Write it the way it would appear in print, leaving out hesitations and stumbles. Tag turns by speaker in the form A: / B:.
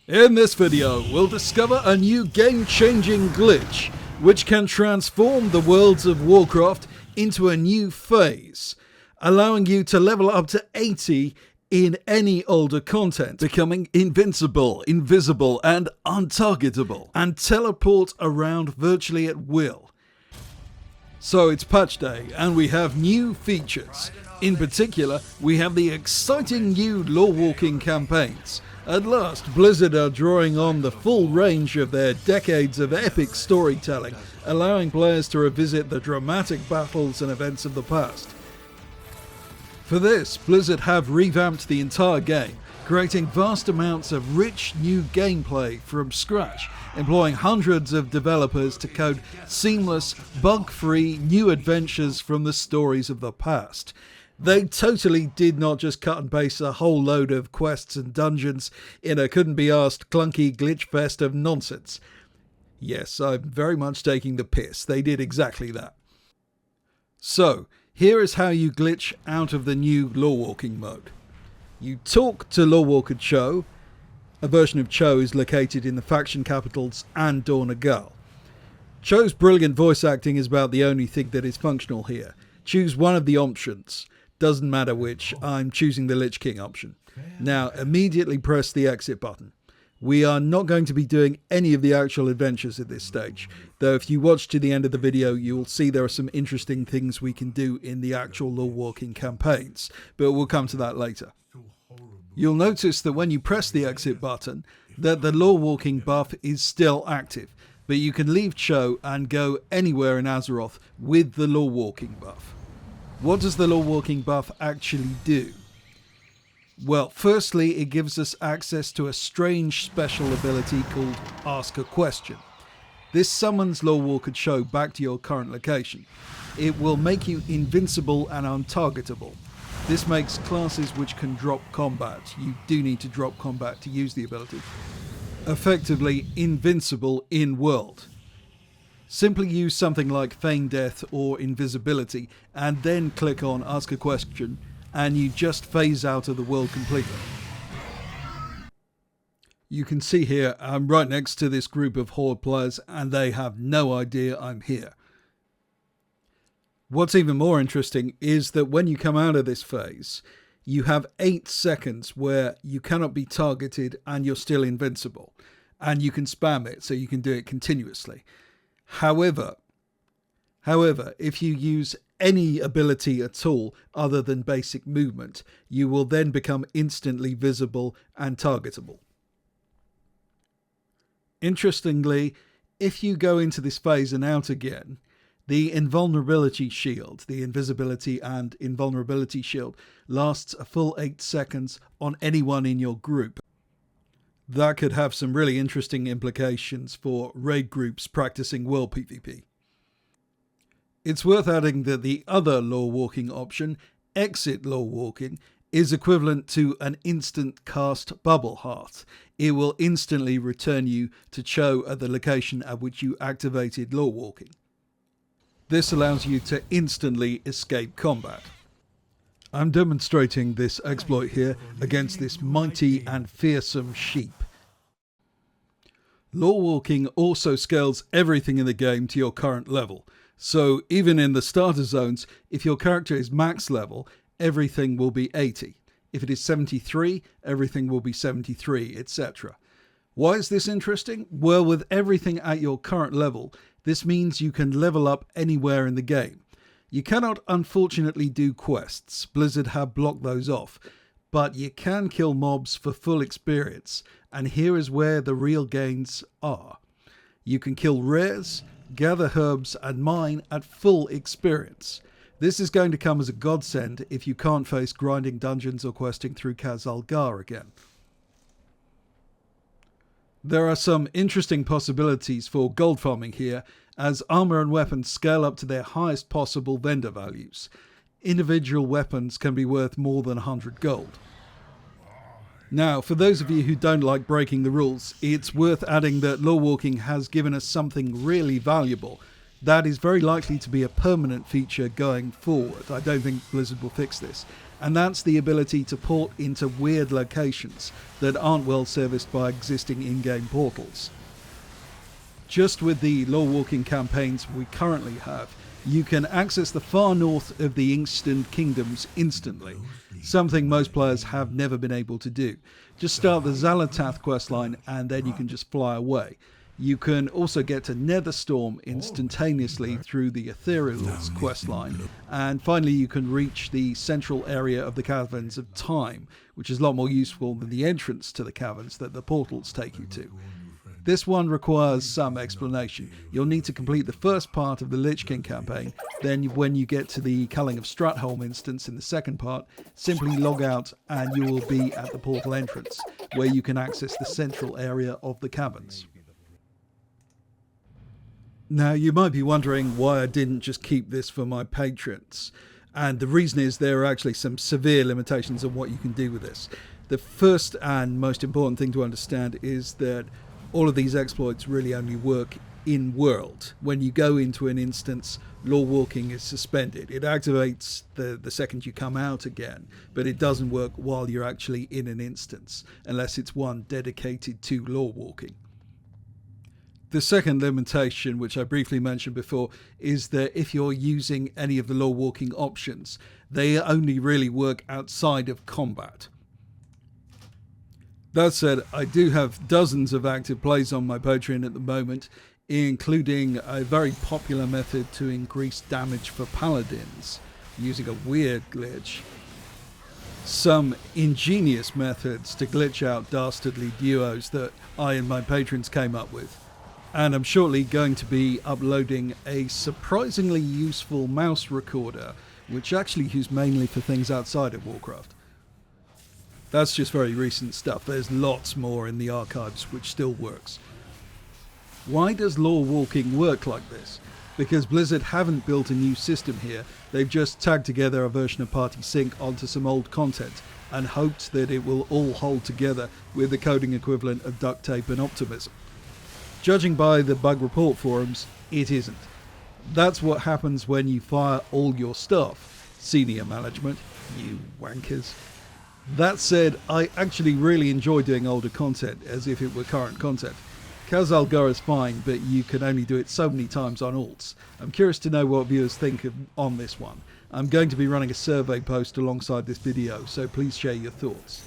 A: In this video, we'll discover a new game-changing glitch which can transform the worlds of Warcraft into a new phase, allowing you to level up to 80 in any older content, becoming invincible, invisible and untargetable, and teleport around virtually at will. So it's patch day and we have new features. In particular, we have the exciting new Lawwalking campaigns. At last, Blizzard are drawing on the full range of their decades of epic storytelling, allowing players to revisit the dramatic battles and events of the past. For this, Blizzard have revamped the entire game, creating vast amounts of rich new gameplay from scratch, employing hundreds of developers to code seamless, bug-free new adventures from the stories of the past. They totally did not just cut and paste a whole load of quests and dungeons in a couldn't-be-asked clunky glitch fest of nonsense. Yes, I'm very much taking the piss. They did exactly that. So, here is how you glitch out of the new Lawwalking mode. You talk to Lawwalker Cho. A version of Cho is located in the faction capitals and Nagal. Cho's brilliant voice acting is about the only thing that is functional here. Choose one of the options. Doesn't matter which, I'm choosing the Lich King option. Now immediately press the exit button. We are not going to be doing any of the actual adventures at this stage, though if you watch to the end of the video you will see there are some interesting things we can do in the actual Lawwalking campaigns, but we'll come to that later. You'll notice that when you press the exit button that the Lawwalking buff is still active, but you can leave Cho and go anywhere in Azeroth with the Lawwalking buff. What does the Lawwalking buff actually do? Well, firstly, it gives us access to a strange special ability called Ask a Question. This summons Lawwalker Cho back to your current location. It will make you invincible and untargetable. This makes classes which can drop combat, you do need to drop combat to use the ability, effectively invincible in world. Simply use something like Feign Death or Invisibility and then click on Ask a Question and you just phase out of the world completely. You can see here I'm right next to this group of Horde players and they have no idea I'm here. What's even more interesting is that when you come out of this phase, you have 8 seconds where you cannot be targeted and you're still invincible. And you can spam it, so you can do it continuously. However, if you use any ability at all other than basic movement, you will then become instantly visible and targetable. Interestingly, if you go into this phase and out again, the invulnerability shield, the invisibility and invulnerability shield, lasts a full 8 seconds on anyone in your group. That could have some really interesting implications for raid groups practicing world PvP. It's worth adding that the other Lawwalking option, Exit Lawwalking, is equivalent to an instant cast bubble heart. It will instantly return you to Cho at the location at which you activated Lawwalking. This allows you to instantly escape combat. I'm demonstrating this exploit here against this mighty and fearsome sheep. Lawwalking also scales everything in the game to your current level. So even in the starter zones, if your character is max level, everything will be 80. If it is 73, everything will be 73, etc. Why is this interesting? Well, with everything at your current level, this means you can level up anywhere in the game. You cannot unfortunately do quests, Blizzard have blocked those off, but you can kill mobs for full experience, and here is where the real gains are. You can kill rares, gather herbs and mine at full experience. This is going to come as a godsend if you can't face grinding dungeons or questing through Khazalgar again. There are some interesting possibilities for gold farming here, as armor and weapons scale up to their highest possible vendor values. Individual weapons can be worth more than 100 gold. Now, for those of you who don't like breaking the rules, it's worth adding that Lawwalking has given us something really valuable that is very likely to be a permanent feature going forward. I don't think Blizzard will fix this, and that's the ability to port into weird locations that aren't well serviced by existing in-game portals. Just with the Lawwalking campaigns we currently have, you can access the far north of the Eastern Kingdoms instantly, something most players have never been able to do. Just start the Xalatath questline and then you can just fly away. You can also get to Netherstorm instantaneously through the Ethereal's questline, and finally you can reach the central area of the Caverns of Time, which is a lot more useful than the entrance to the caverns that the portals take you to. This one requires some explanation. You'll need to complete the first part of the Lich King campaign, then when you get to the Culling of Stratholme instance in the second part, simply log out and you will be at the portal entrance, where you can access the central area of the caverns. Now, you might be wondering why I didn't just keep this for my patrons. And the reason is there are actually some severe limitations on what you can do with this. The first and most important thing to understand is that all of these exploits really only work in-world. When you go into an instance, Lawwalking is suspended. It activates the second you come out again, but it doesn't work while you're actually in an instance, unless it's one dedicated to Lawwalking. The second limitation, which I briefly mentioned before, is that if you're using any of the Lawwalking options, they only really work outside of combat. That said, I do have dozens of active plays on my Patreon at the moment, including a very popular method to increase damage for paladins, using a weird glitch. Some ingenious methods to glitch out dastardly duos that I and my patrons came up with. And I'm shortly going to be uploading a surprisingly useful mouse recorder, which actually used mainly for things outside of Warcraft. That's just very recent stuff. There's lots more in the archives which still works. Why does Lawwalking work like this? Because Blizzard haven't built a new system here. They've just tagged together a version of Party Sync onto some old content and hoped that it will all hold together with the coding equivalent of duct tape and optimism. Judging by the bug report forums, it isn't. That's what happens when you fire all your staff, senior management, you wankers. That said, I actually really enjoy doing older content as if it were current content. Khazal-Gur is fine, but you can only do it so many times on alts. I'm curious to know what viewers think on this one. I'm going to be running a survey post alongside this video, so please share your thoughts.